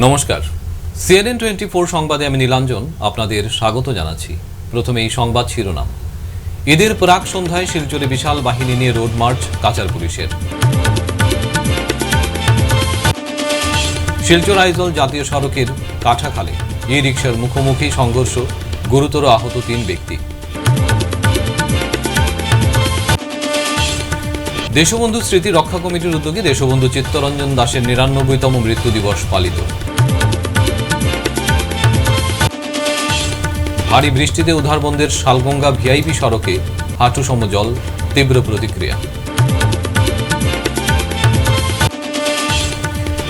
নমস্কার, CNN 24 সংবাদে আমি নীলাঞ্জন আপনাদের স্বাগত জানাচ্ছি। প্রথমে এই সংবাদ শিরোনাম। ঈদের প্রাক সন্ধ্যায় শিলচরে বিশাল বাহিনী নিয়ে রোড মার্চ কাচার পুলিশের। শিলচর আইজল জাতীয় সড়কের কাঠাখালে ই রিকশার মুখোমুখি সংঘর্ষ, গুরুতর আহত 3 ব্যক্তি। দেশবন্ধু স্মৃতি রক্ষা কমিটির উদ্যোগে দেশবন্ধু চিত্তরঞ্জন দাশের ৯৯তম মৃত্যু দিবস পালিত। ভারী বৃষ্টিতে উধারবন্দের শালগঙ্গা ভিআইপি সড়কে হাঁটুসম জল, তীব্র প্রতিক্রিয়া।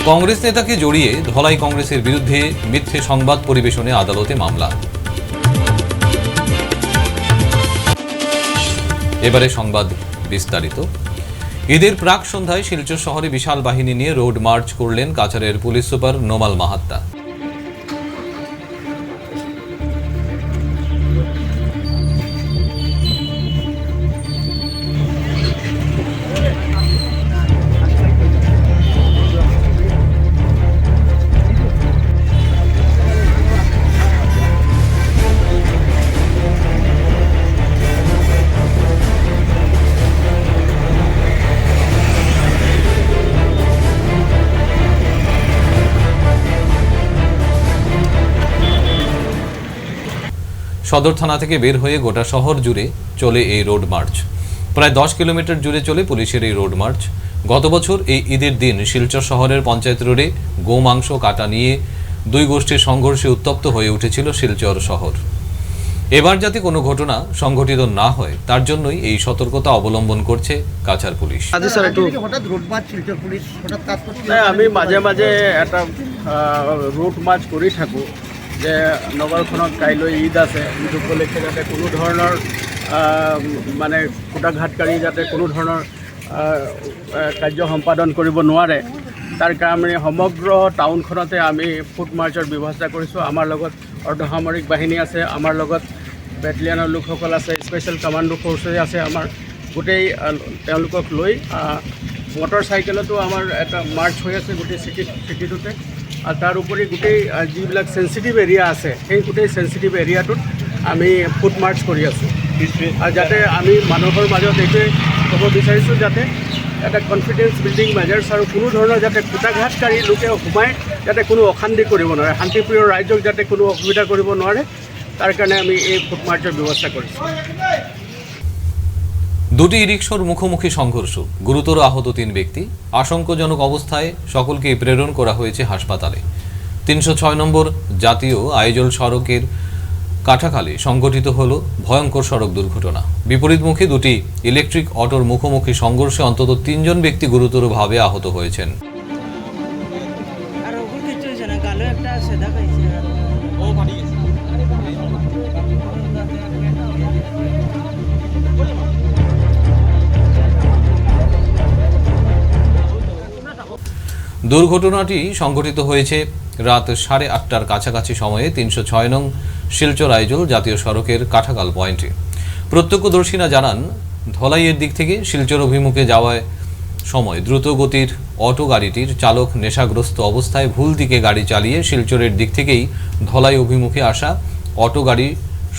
কংগ্রেস নেতাকে জড়িয়ে ধলাই কংগ্রেসের বিরুদ্ধে মিথ্যে সংবাদ পরিবেশনে আদালতে মামলা। এবারে সংবাদ বিস্তারিত। ঈদের প্রাক সন্ধ্যায় শিলচর শহরে বিশাল বাহিনী নিয়ে রোড মার্চ করলেন কাছাড়ের পুলিশ সুপার নোমাল মাহাত্তা। সদর থানা থেকে বের হয়ে গোটা শহর জুড়ে চলে এই রোড মার্চ। প্রায় 10 কিলোমিটার জুড়ে চলে পুলিশের এই রোড মার্চ। গত বছর এই ঈদের দিন শিলচর শহরের পঞ্চায়েত রোডে গোমাংস কাটা নিয়ে 2 গোষ্ঠীর সংঘর্ষে উত্তপ্ত হয়ে উঠেছিল শিলচর শহর। এবার যাতে কোনো ঘটনা সংঘটিত না হয় তার জন্যই এই সতর্কতা অবলম্বন করছে কাছাড় পুলিশ। আমি মাঝে মাঝে এটা রোড মার্চ কৰি থাকোঁ যে নগৰখনত কাইলৈ ঈদ আছে। ঈদ উপলক্ষে যাতে কোনো ধৰণৰ মানে কুটাঘাতকাৰী যাতে কোনো ধৰণৰ কাৰ্য সম্পাদন কৰিব নোৱাৰে তাৰ কাৰণে সমগ্ৰ টাউনখনতে আমি ফুট মাৰ্চৰ ব্যৱস্থা কৰিছোঁ। আমাৰ লগত অৰ্ধসামৰিক বাহিনী আছে, আমাৰ লগত বেটেলিয়ানৰ লোকসকল আছে, স্পেচিয়েল কমাণ্ডো ফ'ৰ্চেছ আছে। আমাৰ গোটেই তেওঁলোকক লৈ মটৰ চাইকেলতো আমাৰ এটা মাৰ্চ হৈ আছে গোটেই চিটিটোতে। আৰু তাৰ উপৰি গোটেই যিবিলাক চেঞ্চিটিভ এৰিয়া আছে সেই গোটেই চেঞ্চিটিভ এৰিয়াটোত আমি ফুট মাৰ্চ কৰি আছোঁ। আৰু যাতে আমি মানুহৰ মাজত এইটোৱে ক'ব বিচাৰিছোঁ যাতে এটা কনফিডেন্স বিল্ডিং মেজাৰ্ছ আৰু কোনো ধৰণৰ যাতে কুটাঘাতকাৰী লোকে সোমাই যাতে কোনো অশান্তি কৰিব নোৱাৰে, শান্তিপ্ৰিয় ৰাইজক যাতে কোনো অসুবিধা কৰিব নোৱাৰে তাৰ কাৰণে আমি এই ফুট মাৰ্চৰ ব্যৱস্থা কৰিছোঁ। দুটি ই-রিকশার মুখোমুখি সংঘর্ষ, গুরুতর আহত 3 ব্যক্তি। আশঙ্কাজনক অবস্থায় সকলকে প্রেরণ করা হয়েছে হাসপাতালে। 306 নম্বর জাতীয় আইজল সড়কের কাঠাখালে সংঘটিত হল ভয়ঙ্কর সড়ক দুর্ঘটনা। বিপরীতমুখী দুটি ইলেকট্রিক অটোর মুখোমুখি সংঘর্ষে অন্তত 3 জন ব্যক্তি গুরুতরভাবে আহত হয়েছেন। দুর্ঘটনাটি সংঘটিত হয়েছে রাত 8:30টার কাছাকাছি সময়ে 306 নং শিলচর আইজল জাতীয় সড়কের কাঠাখাল পয়েন্টে। প্রত্যক্ষদর্শীরা জানান, ধলাইয়ের দিক থেকে শিলচর অভিমুখে যাওয়ার সময় দ্রুত গতির অটো গাড়িটির চালক নেশাগ্রস্ত অবস্থায় ভুল দিকে গাড়ি চালিয়ে শিলচরের দিক থেকেই ধলাই অভিমুখে আসা অটো গাড়ি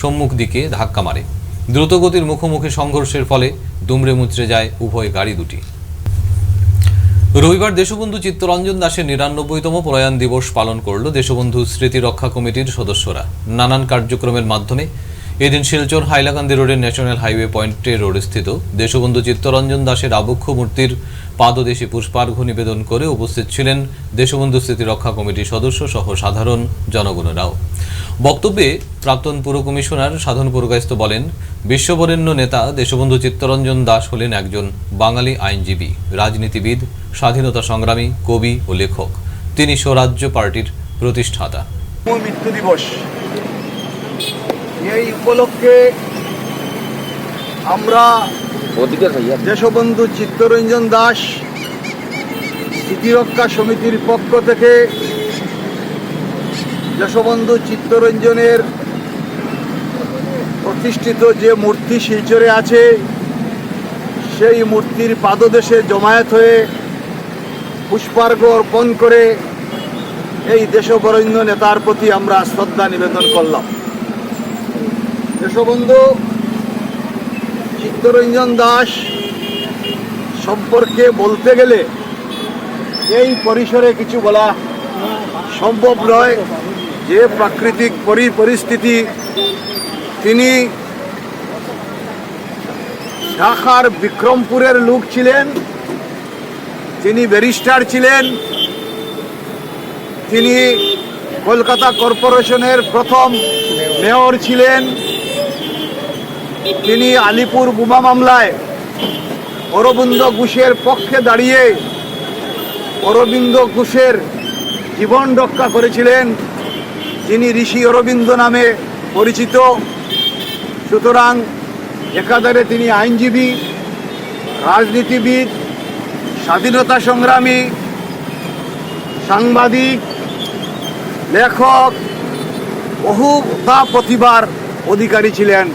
সম্মুখ দিকে ধাক্কা মারে। দ্রুত গতির মুখোমুখি সংঘর্ষের ফলে দুমড়ে মুচড়ে যায় উভয় গাড়ি দুটি। রবিবার দেশবন্ধু চিত্তরঞ্জন দাশের ৯৯তম প্রয়াণ দিবস পালন করল দেশবন্ধু স্মৃতি রক্ষা কমিটির সদস্যরা। নানান কার্যক্রমের মাধ্যমে এদিন শিলচর হাইলাকান্দি রোডের ন্যাশনাল হাইওয়ে পয়েন্টে রোড স্থিত দেশবন্ধু চিত্তরঞ্জন দাশের আবক্ষ মূর্তির পাদদেশে পুষ্পার্ঘ্য নিবেদন করে উপস্থিত ছিলেন দেশবন্ধু স্মৃতি রক্ষা কমিটির সদস্য সহ সাধারণ জনগণরাও। বক্তব্যে প্রাক্তন পুর কমিশনার সাধন পুরকায়স্থ বলেন, বিশ্ববরেণ্য নেতা দেশবন্ধু চিত্তরঞ্জন দাশ হলেন একজন বাঙালি আইনজীবী, রাজনীতিবিদ, স্বাধীনতা সংগ্রামী, কবি ও লেখক। তিনি স্বরাজ্য পার্টির প্রতিষ্ঠাতা। মৃত্যু দিবস এই উপলক্ষে আমরা দেশবন্ধু চিত্তরঞ্জন দাশ স্মৃতিরক্ষা সমিতির পক্ষ থেকে দেশবন্ধু চিত্তরঞ্জনের প্রতিষ্ঠিত যে মূর্তি শিলচরে আছে সেই মূর্তির পাদদেশে জমায়েত হয়ে পুষ্পার্ঘ্য অর্পণ করে এই দেশবরেণ্য নেতার প্রতি আমরা শ্রদ্ধা নিবেদন করলাম। দেশবন্ধু চিত্তরঞ্জন দাস সম্পর্কে বলতে গেলে এই পরিসরে কিছু বলা সম্ভব নয়। যে প্রাকৃতিক পরিস্থিতি, তিনি ঢাকার বিক্রমপুরের লোক ছিলেন, তিনি ব্যারিস্টার ছিলেন, তিনি কলকাতা কর্পোরেশনের প্রথম মেয়র ছিলেন, তিনি আলিপুর বোমা মামলায় অরবিন্দ ঘোষের পক্ষে দাঁড়িয়ে অরবিন্দ ঘোষের জীবন রক্ষা করেছিলেন, তিনি ঋষি অরবিন্দ নামে পরিচিত। সুতরাং একাধারে তিনি আইনজীবী, রাজনীতিবিদ, স্বাধীনতা সংগ্রামী, সাংবাদিক, লেখক, বহুতা প্রতিভার অধিকারী ছিলেন।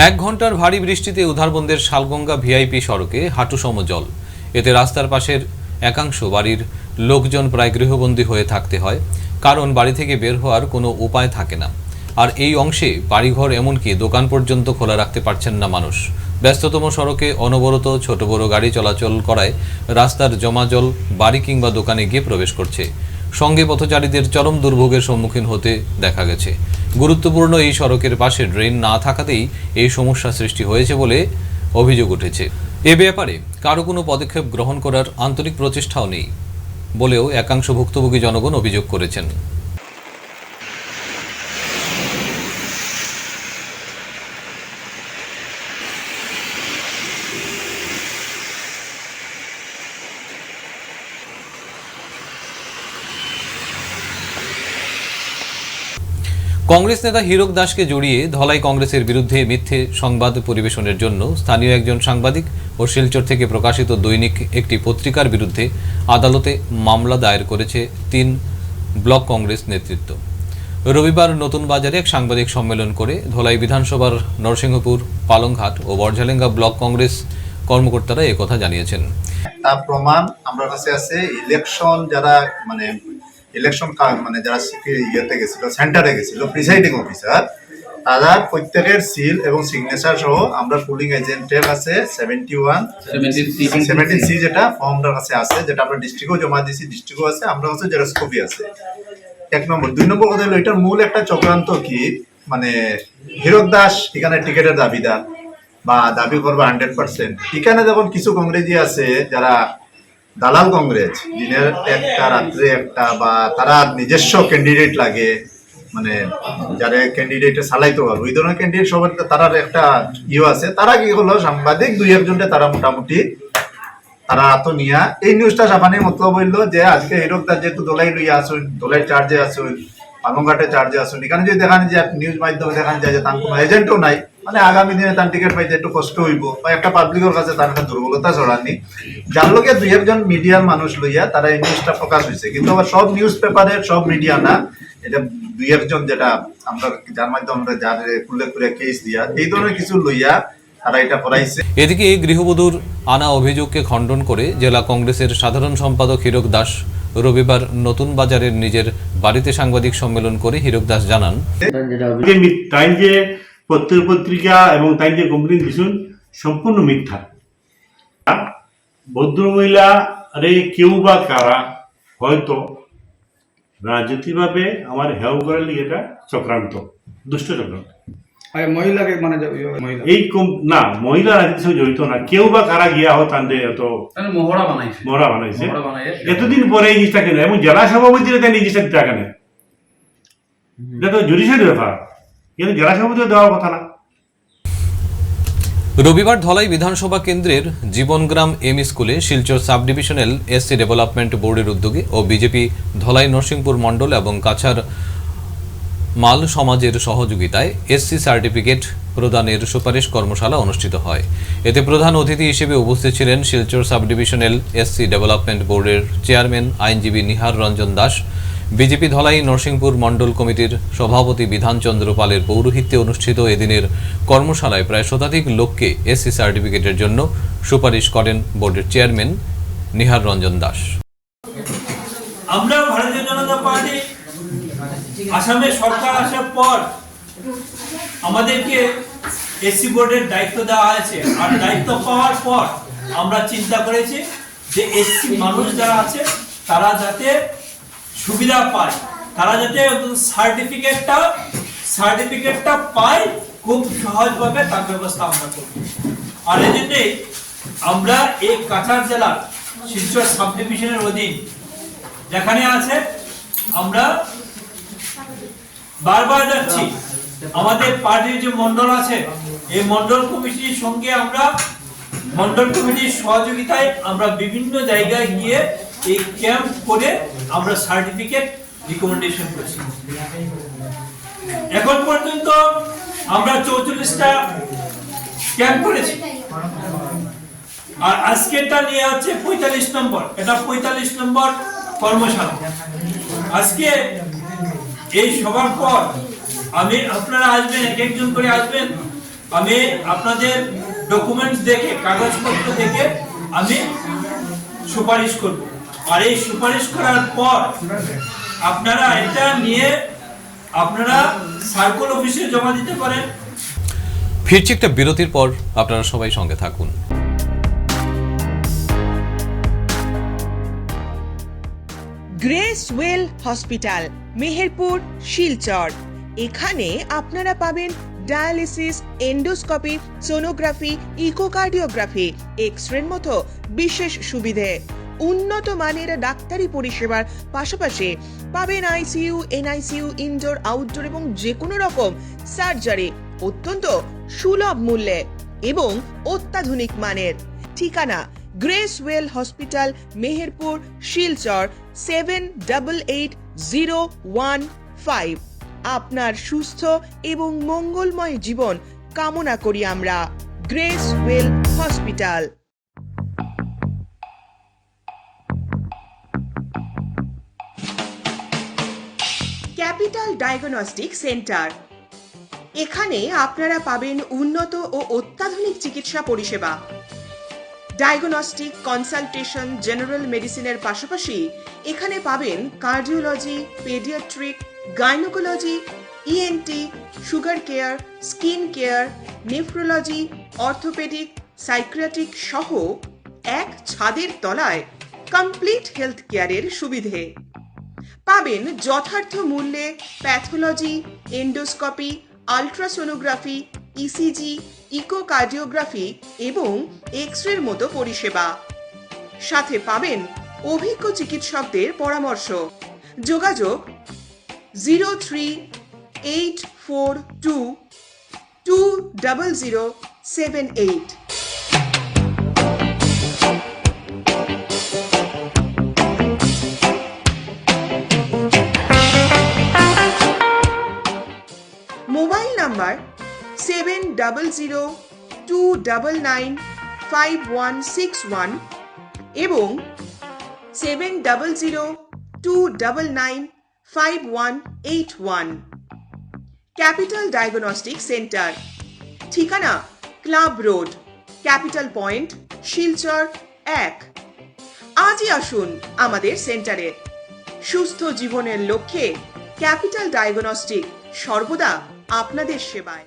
1 ঘন্টার ভারী বৃষ্টিতে উধারবন্দের শালগঙ্গা ভিআইপি সড়কে হাঁটুসম জল। এতে রাস্তার পাশের একাংশ বাড়ির লোকজন প্রায় গৃহবন্দী হয়ে থাকতে হয়, কারণ বাড়ি থেকে বের হওয়ার কোনো উপায় থাকে না। আর এই অংশে বাড়িঘর এমনকি দোকান পর্যন্ত খোলা রাখতে পারছেন না মানুষ। ব্যস্ততম সড়কে অনবরত ছোট বড় গাড়ি চলাচল করায় রাস্তার জমা জল বাড়ি কিংবা দোকানে গিয়ে প্রবেশ করছে। সঙ্গে পথচারীদের চরম দুর্ভোগের সম্মুখীন হতে দেখা গেছে। গুরুত্বপূর্ণ এই সড়কের পাশে ড্রেন না থাকাতেই এই সমস্যা সৃষ্টি হয়েছে বলে অভিযোগ উঠেছে। এ ব্যাপারে কারো কোনো পদক্ষেপ গ্রহণ করার আন্তরিক প্রচেষ্টাও নেই বলেও একাংশ ভুক্তভোগী জনগণ অভিযোগ করেছেন। কংগ্রেস নেতা হীরক দাসকে জড়িয়ে ধলাই কংগ্রেসের বিরুদ্ধে মিথ্যে সংবাদ পরিবেশনের জন্য স্থানীয় একজন সাংবাদিক ও শিলচর থেকে প্রকাশিত দৈনিক একটি পত্রিকার বিরুদ্ধে আদালতে মামলা দায়ের করেছে 3 ব্লক কংগ্রেস নেতৃত্ব। রবিবার নতুন বাজারে এক সাংবাদিক সম্মেলন করে ধলাই বিধানসভার নরসিংহপুর, পালংঘাট ও বড়ঝালেঙ্গা ব্লক কংগ্রেস কর্মকর্তারা একথা জানিয়েছেন। তার প্রমাণ আমরা কাছে আছে। ইলেকশন যারা ইলেকশন যারা ইয়েতে গেছিল, সেন্টারে গেছিল, প্রিসাইডিং অফিসার, তারা প্রত্যেকের সিল এবং সিগনেচার সহ আমরা পুলিং এজেন্টের কাছে 17C যেটা ফর্মটার কাছে আছে, যেটা আমরা ডিস্ট্রিক্টেও জমা দিয়েছি, ডিস্ট্রিক্টও আছে, আমরা কাছে জেরক্স কপি আছে। 1 নম্বর। 2 নম্বর কথা হলো এটার মূল একটা চক্রান্ত কি, হীরক দাস এখানে টিকেটের দাবিদার বা দাবি করবে 100%। এখানে যখন কিছু কংগ্রেসি আছে যারা দালাল কংগ্রেস, দিনের একটা রাত্রে একটা, বা তারা নিজস্ব ক্যান্ডিডেট লাগে, যারা ক্যান্ডিডেটে চালাইতে পারবে, ওই ধরনের ক্যান্ডিডেট সবার তারার একটা আছে। তারা কি হলো, সাংবাদিক 2-1 তারা মোটামুটি তারা তো নিয়া এই নিউজটা সাবানির মতলব হইলো যে আজকে হীরক দাস যেহেতু দোলাই লইয়া আসুন, দোলাই চার্জে আসুন, পালংঘাটে চার্জে আসুন, এখানে যদি দেখান যে নিউজ মাধ্যমে দেখান যায় যে তার কোনো এজেন্টও নাই, আগামী দিনে তার টিকিট পাইতে একটু কষ্ট হইব, বা একটা পাবলিকের কাছে তার একটা দুর্বলতা ছড়ানি, যার লোকে 2-1 মিডিয়ার মানুষ লইয়া তারা এই নিউজটা প্রকাশ হয়েছে। কিন্তু আবার সব নিউজ পেপারের সব মিডিয়া না, এটা 2-1 যেটা আমরা যার মাধ্যমে আমরা যার উল্লেখ করে কেস দিয়া এই ধরনের কিছু লইয়া তারা এটা করাইছে। এদিকে গৃহবধূর আনা অভিযোগকে খণ্ডন করে জেলা কংগ্রেসের সাধারণ সম্পাদক হীরক দাস রবিবার নতুন বাজারের নিজের বাড়িতে সাংবাদিক সম্মেলন করে হীরক দাস জানান, তাই যে পত্রিকা এবং তাই যে কোম্পানি দিছুন সম্পূর্ণ মিথ্যা। ভদ্রমহিলা রে কেউ বা কারা হয়তো রাজনীতিভাবে আমার হেউ করার লিগে এটা চক্রান্ত, দুষ্ট চক্রান্ত। মহিলাকে এই না, মহিলা রাজনীতির সঙ্গে জড়িত না, কেউ বা কারা গিয়া হোক তাদের এত মহড়া বানাইছে এতদিন পরে এই জিনিসটা কেন, এবং জেলা সভাপতিরা তাই এই জিনিসটা দিতে কেন, এটা তো জুডিশিয়ারি ব্যাপার, কিন্তু জেলা সভাপতি দেওয়ার কথা না। রবিবার ধলাই বিধানসভা কেন্দ্রের জীবনগ্রাম এম স্কুলে Silchar sub divisional SC development বোর্ডের উদ্যোগে ও বিজেপি ধলাই নরসিংপুর মণ্ডল এবং কাছার মাল সমাজের সহযোগিতায় এসসি সার্টিফিকেট প্রদানের সুপারিশ কর্মশালা অনুষ্ঠিত হয়। এতে প্রধান অতিথি হিসেবে উপস্থিত ছিলেন Silchar sub divisional SC development বোর্ডের চেয়ারম্যান আইনজীবী নিহার রঞ্জন দাস, বিজেপি ধলাই নরসিংপুর মণ্ডল কমিটির সভাপতি বিধানচন্দ্র পালের পৌরোহিত্যে অনুষ্ঠিত এদিনের কর্মশালায় প্রায় শতাধিক লোককে এসসি সার্টিফিকেটের জন্য সুপারিশ করেন বোর্ডের চেয়ারম্যান নিহার রঞ্জন দাস। আমরা ভারতীয় জনতা পার্টি আসামে সরকার আসার পর আমাদেরকে এসসি বোর্ডের দায়িত্ব দেওয়া হয়েছে, আর দায়িত্ব পাওয়ার পর আমরা চিন্তা করেছি যে এসসি মানুষ যারা আছে তারা যাতে সুবিধা পায়, তারা যাতে সার্টিফিকেটটা পায় খুব সহজভাবে, তার ব্যবস্থা আমরা করব। আর এই জন্যে আমরা এই কাছাড় জেলার শিলচর সাব ডিভিশনের অধীন যেখানে আছে আমরা বারবার যাচ্ছি, আমাদের পার্টির যে মন্ডল আছে এই মন্ডল কমিটির সঙ্গে আমরা মন্ডল কমিটির সহযোগিতায় আমরা বিভিন্ন জায়গায় গিয়ে এই ক্যাম্প করে আমরা সার্টিফিকেট রিকমেন্ডেশন করছি। এখন পর্যন্ত আমরা 44টা ক্যাম্প করেছি, আর আজকেরটা নিয়ে হচ্ছে 45 নম্বর, এটা 45 নম্বর কর্মশালা। আজকে এই সবার পর আপনারা আসবেন, এক একজন করে আসবেন, আমি আপনাদের ডকুমেন্টস দেখে, কাগজপত্র দেখে আমি সুপারিশ করব। আর এই সুপারিশ করার পর আপনারা এটা নিয়ে আপনারা সার্কেল অফিসে জমা দিতে পারেন। ফিরছি একটা বিরতির পর, আপনারা সবাই সঙ্গে থাকুন। Grace well hospital, Meherpur, Silchar. এখানে আপনারা পাবেন ডায়ালিসিস, এন্ডোস্কোপি, সোনোগ্রাফি, ইকোকার্ডিওগ্রাফি, এক্স-রের মতো বিশেষ সুবিধে। উন্নত মানের ডাক্তারি পরিষেবার পাশাপাশি পাবেন আইসিইউ, এনআইসিইউ, ইনডোর, আউটডোর এবং যে কোনো রকম সার্জারি অত্যন্ত সুলভ মূল্যে এবং অত্যাধুনিক মানের। ঠিকানা grace well hospital, Meherpur, Silchar 788015। আপনার সুস্থ এবং মঙ্গলময় জীবন কামনা করি আমরা। Grace well hospital. Capital diagnostic centre. এখানে আপনারা পাবেন উন্নত ও অত্যাধুনিক চিকিৎসা পরিষেবা। ডায়াগনস্টিক, কনসালটেশন, জেনারেল মেডিসিনের পাশাপাশি এখানে পাবেন cardiology, paediatric, gynaecology, ENT, sugar care, skin care, nephrology, orthopaedic, psychiatric সহ এক ছাদের তলায় কমপ্লিট হেলথ কেয়ারের সুবিধে। পাবেন যথার্থ মূল্যে pathology, endoscopy, ultrasonography, ECG, echocardiography এবং এক্স-রের মতো পরিষেবা। সাথে পাবেন অভিজ্ঞ চিকিৎসকদের পরামর্শ। যোগাযোগ 0384220078। মোবাইল নাম্বার 7002995161 এবং 7002995181। Capital diagnostic centre. ঠিকানা club road, capital point, Silchar 1। আজই আসুন আমাদের সেন্টারে। সুস্থ জীবনের লক্ষ্যে ক্যাপিটাল ডায়াগনস্টিক সর্বদা আপনাদের সেবায়।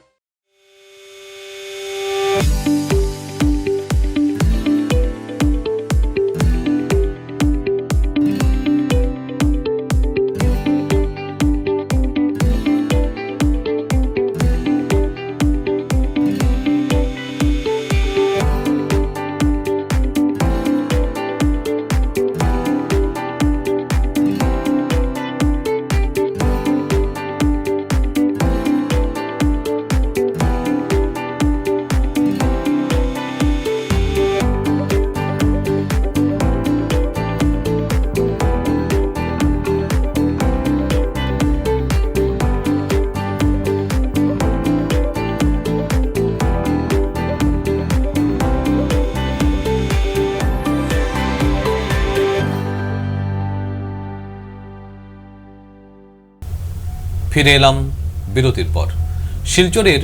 ফিরে এলাম বিরতির পর। শিলচরের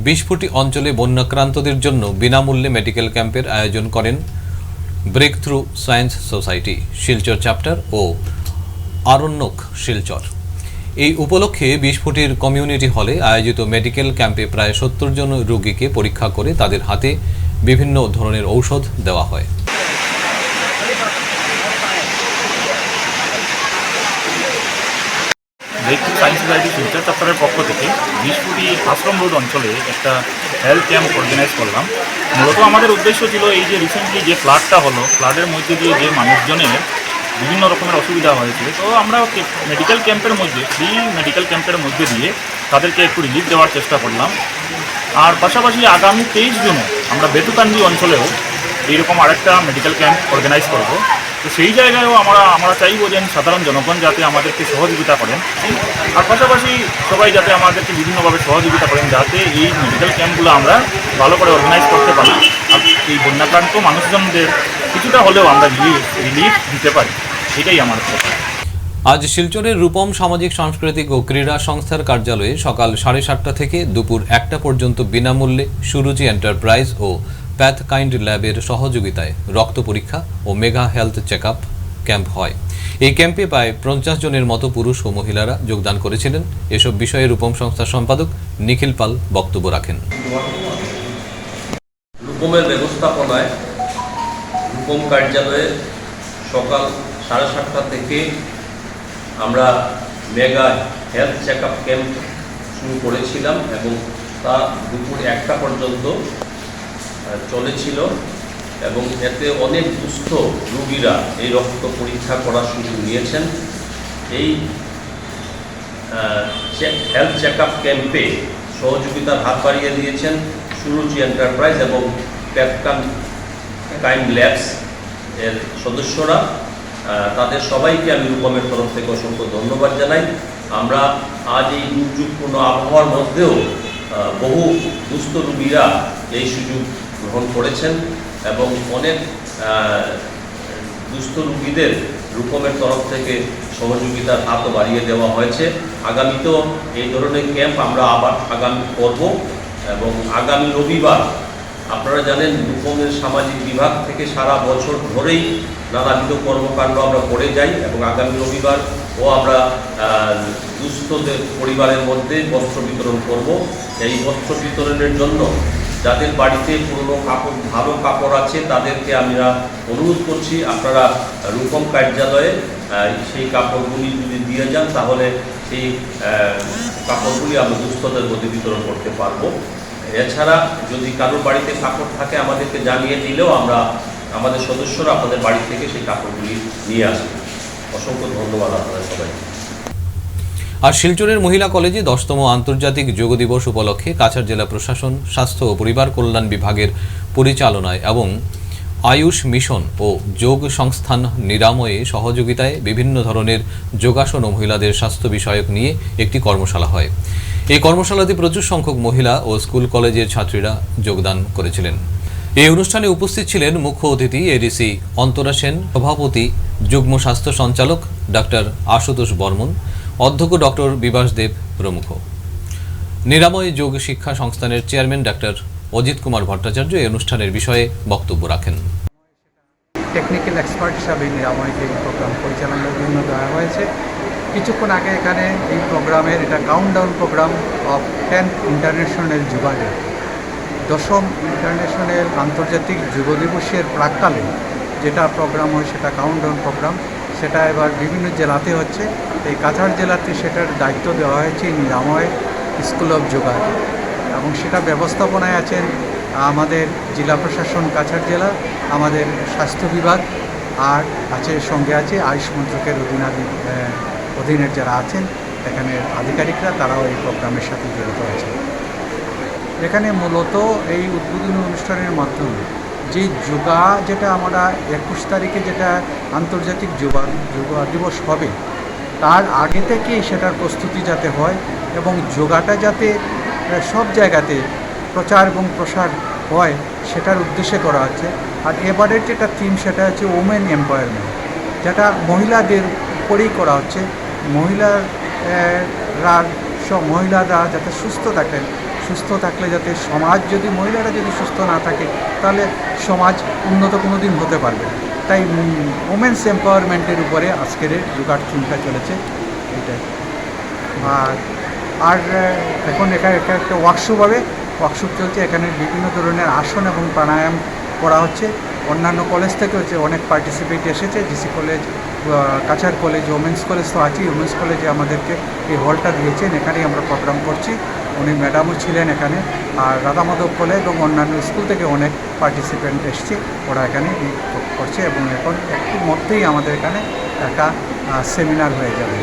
20 ফুটি অঞ্চলে বন্যাক্রান্তদের জন্য বিনামূল্যে মেডিকেল ক্যাম্পের আয়োজন করেন breakthrough science society Silchar chapter ও আরণ্যক শিলচর। এই উপলক্ষে 20 ফুটির কমিউনিটি হলে আয়োজিত মেডিকেল ক্যাম্পে প্রায় 70 জন রোগীকে পরীক্ষা করে তাদের হাতে বিভিন্ন ধরনের ঔষধ দেওয়া হয়। ব্রেকথ্রু সায়েন্স সোসাইটি শিলচর চ্যাপ্টারের পক্ষ থেকে 20 ফুটি আশ্রম রোড অঞ্চলে একটা হেলথ ক্যাম্প অর্গানাইজ করলাম। মূলত আমাদের উদ্দেশ্য ছিল এই যে রিসেন্টলি যে ফ্লাডটা হলো, ফ্লাডের মধ্যে দিয়ে যে মানুষজনের বিভিন্ন রকমের অসুবিধা হয়েছে, তো আমরা মেডিকেল ক্যাম্পের মধ্যে, ফ্রি মেডিকেল ক্যাম্পের মধ্যে দিয়ে তাদেরকে একটু রিলিফ দেওয়ার চেষ্টা করলাম। আর পাশাপাশি আগামী 23 জুনও আমরা বেতুকান্দি অঞ্চলেও এইরকম আরেকটা মেডিকেল ক্যাম্প অর্গানাইজ করব। তো সেই জায়গায়ও আমরা চাইব যে সাধারণ জনগণ যাতে আমাদেরকে সহযোগিতা করেন, আর পাশাপাশি সবাই যাতে আমাদেরকে বিভিন্নভাবে সহযোগিতা করেন, যাতে এই মেডিকেল ক্যাম্পগুলো আমরা ভালো করে অর্গানাইজ করতে পারি আর এই বন্যাক্রান্ত মানুষজনদের কিছুটা হলেও আমরা রিলিফ দিতে পারি। এটাই আমার কথা। আজ শিলচরের রূপম সামাজিক সাংস্কৃতিক ও ক্রীড়া সংস্থার কার্যালয়ে সকাল 7:30 থেকে দুপুর 1টা পর্যন্ত বিনামূল্যে সুরুচি এন্টারপ্রাইজ ও প্যাথকাইন্ড ল্যাবের সহযোগিতায় রক্ত পরীক্ষা ও মেগা হেলথ চেকআপ ক্যাম্প হয়। এই ক্যাম্পে প্রায় 50 জনের মতো পুরুষ ও মহিলারা যোগদান করেছিলেন। এসব বিষয়ে রূপম সংস্থার সম্পাদক নিখিল পাল বক্তব্য রাখেন। রূপমের ব্যবস্থাপনায় রূপম কার্যালয়ে সকাল 7:30 থেকে আমরা মেগা হেলথ চেকআপ ক্যাম্প শুরু করেছিলাম এবং তা দুপুর 1টা পর্যন্ত চলেছিল এবং এতে অনেক দুস্থ রোগীরা এই রক্ত পরীক্ষা করার সুযোগ নিয়েছেন। এই হেলথ চেকআপ ক্যাম্পে সহযোগিতার হাত বাড়িয়ে দিয়েছেন সুরুচি এন্টারপ্রাইজ এবং প্যাথকাইন্ড ল্যাবস এর সদস্যরা। তাদের সবাইকে আমি রূপমের তরফ থেকে অসংখ্য ধন্যবাদ জানাই। আমরা আজ এই দুর্যোগপূর্ণ আবহাওয়ার মধ্যেও বহু দুস্থ রোগীরা এই সুযোগ গ্রহণ করেছেন এবং অনেক দুস্থ রোগীদের রূপমের তরফ থেকে সহযোগিতার হাতও বাড়িয়ে দেওয়া হয়েছে। আগামীতেও এই ধরনের ক্যাম্প আমরা আবার আগামী করব এবং আগামী রবিবার আপনারা জানেন রূপমের সামাজিক বিভাগ থেকে সারা বছর ধরেই নানাবিধ কর্মকাণ্ড আমরা করে যাই এবং আগামী রবিবার আমরা দুস্থদের পরিবারের মধ্যে বস্ত্র বিতরণ করব। এই বস্ত্র বিতরণের জন্য যাদের বাড়িতে পুরনো কাপড়, ভালো কাপড় আছে, তাদেরকে আমরা অনুরোধ করছি আপনারা রূপম কার্যালয়ে সেই কাপড়গুলি যদি দিয়ে যান তাহলে সেই কাপড়গুলি আমরা দুস্থদের মধ্যে বিতরণ করতে পারবো। এছাড়া যদি কারোর বাড়িতে কাপড় থাকে আমাদেরকে জানিয়ে দিলেও আমরা আমাদের সদস্যরা আপনাদের বাড়ি থেকে সেই কাপড়গুলি নিয়ে আসবে। অসংখ্য ধন্যবাদ আপনাদের সবাইকে। আর শিলচরের মহিলা কলেজে 10তম আন্তর্জাতিক যোগ দিবস উপলক্ষে কাছাড় জেলা প্রশাসন, স্বাস্থ্য ও পরিবার কল্যাণ বিভাগের পরিচালনায় এবং আয়ুষ মিশন ও যোগ সংস্থান নিরাময়ে সহযোগিতায় বিভিন্ন ধরনের যোগাসন ও মহিলাদের স্বাস্থ্য বিষয়ক নিয়ে একটি কর্মশালা হয়। এই কর্মশালাতে প্রচুর সংখ্যক মহিলা ও স্কুল কলেজের ছাত্রীরা যোগদান করেছিলেন। এই অনুষ্ঠানে উপস্থিত ছিলেন মুখ্য অতিথি এডিসি অন্তরা সেন, সভাপতি যুগ্ম স্বাস্থ্য সঞ্চালক ডাক্তার আশুতোষ বর্মন, অধ্যক্ষ ডক্টর বিভাস দেব প্রমুখ। নিরাময় যোগ শিক্ষা সংস্থানের চেয়ারম্যান ডাক্তার অজিত কুমার ভট্টাচার্য এই অনুষ্ঠানের বিষয়ে বক্তব্য রাখেন। টেকনিক্যাল এক্সপার্ট হিসাবে নিরাময়কে এই প্রোগ্রাম পরিচালনার জন্য দেওয়া হয়েছে। কিছুক্ষণ আগে এখানে এই প্রোগ্রামের এটা countdown programme of 10th international yoga day, 10ম ইন্টারন্যাশনাল আন্তর্জাতিক যোগ দিবসের প্রাক্কালে যেটা প্রোগ্রাম হয় সেটা কাউন্টডাউন প্রোগ্রাম, সেটা এবার বিভিন্ন জেলাতে হচ্ছে। এই কাছাড় জেলাতে সেটার দায়িত্ব দেওয়া হয়েছে নিরাময় স্কুল অফ যোগা এবং সেটা ব্যবস্থাপনায় আছেন আমাদের জেলা প্রশাসন কাছাড় জেলা, আমাদের স্বাস্থ্য বিভাগ, আর সঙ্গে আছে আয়ুষ মন্ত্রকের অধীনের যারা আছেন এখানে আধিকারিকরা, তারাও এই প্রোগ্রামের সাথে জড়িত আছে। এখানে মূলত এই উদ্বোধনী অনুষ্ঠানের মাধ্যমে যে যোগা, যেটা আমরা 21 তারিখে যেটা আন্তর্জাতিক যোগা দিবস হবে, তার আগে থেকেই সেটার প্রস্তুতি যাতে হয় এবং যোগাটা যাতে সব জায়গাতে প্রচার এবং প্রসার হয় সেটার উদ্দেশ্যে করা হচ্ছে। আর এবারের যেটা থিম সেটা হচ্ছে ওমেন এম্পাওয়ারমেন্ট, যেটা মহিলাদের উপরেই করা হচ্ছে। মহিলারা যাতে সুস্থ থাকেন, সুস্থ থাকলে যাতে সমাজ, যদি মহিলারা যদি সুস্থ না থাকে তাহলে সমাজ উন্নত কোনো দিন হতে পারবে না। তাই ওমেন্স এম্পাওয়ারমেন্টের উপরে আজকের জোগাড় চুনটা চলেছে এটাই। আর এখন এখানে একটা ওয়ার্কশপ হবে, ওয়ার্কশপ চলছে, এখানে বিভিন্ন ধরনের আসন এবং প্রাণায়াম করা হচ্ছে। অন্যান্য কলেজ থেকে হচ্ছে অনেক পার্টিসিপেট এসেছে, জিসি কলেজ, কাছার কলেজ, ওমেন্স কলেজ তো আছেই, ওমেন্স কলেজে আমাদেরকে এই হলটা দিয়েছেন, এখানেই আমরা প্রোগ্রাম করছি। উনি ম্যাডামও ছিলেন এখানে, আর রাধামাধব কলেজ এবং অন্যান্য স্কুল থেকে অনেক পার্টিসিপেন্ট এসছে, ওরা এখানে করছে এবং এখন একটু মধ্যেই আমাদের এখানে একটা সেমিনার হয়ে যাবে।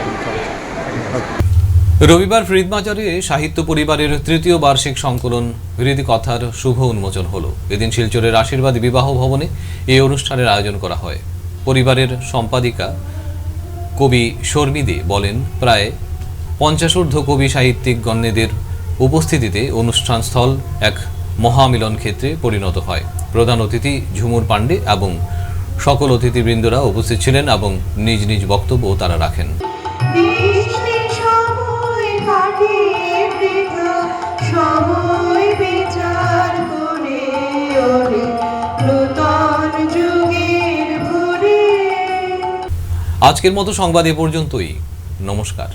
রবিবার ফ্রিদমাজারে সাহিত্য পরিবারের তৃতীয় বার্ষিক সংকলন হৃদিকথার শুভ উন্মোচন হলো। এদিন শিলচরের আশীর্বাদ বিবাহ ভবনে এই অনুষ্ঠানের আয়োজন করা হয়। পরিবারের সম্পাদিকা কবি শর্মী দে বলেন, প্রায় 50 কবি সাহিত্যিক গণ্যদের উপস্থিতিতে অনুষ্ঠানস্থল এক মহামিলন ক্ষেত্রে পরিণত হয়। প্রধান অতিথি ঝুমুর পাণ্ডে এবং সকল অতিথিবৃন্দরা উপস্থিত ছিলেন এবং নিজ নিজ বক্তব্য তারা রাখেন। আজকের মতো সংবাদ এ পর্যন্তই। নমস্কার।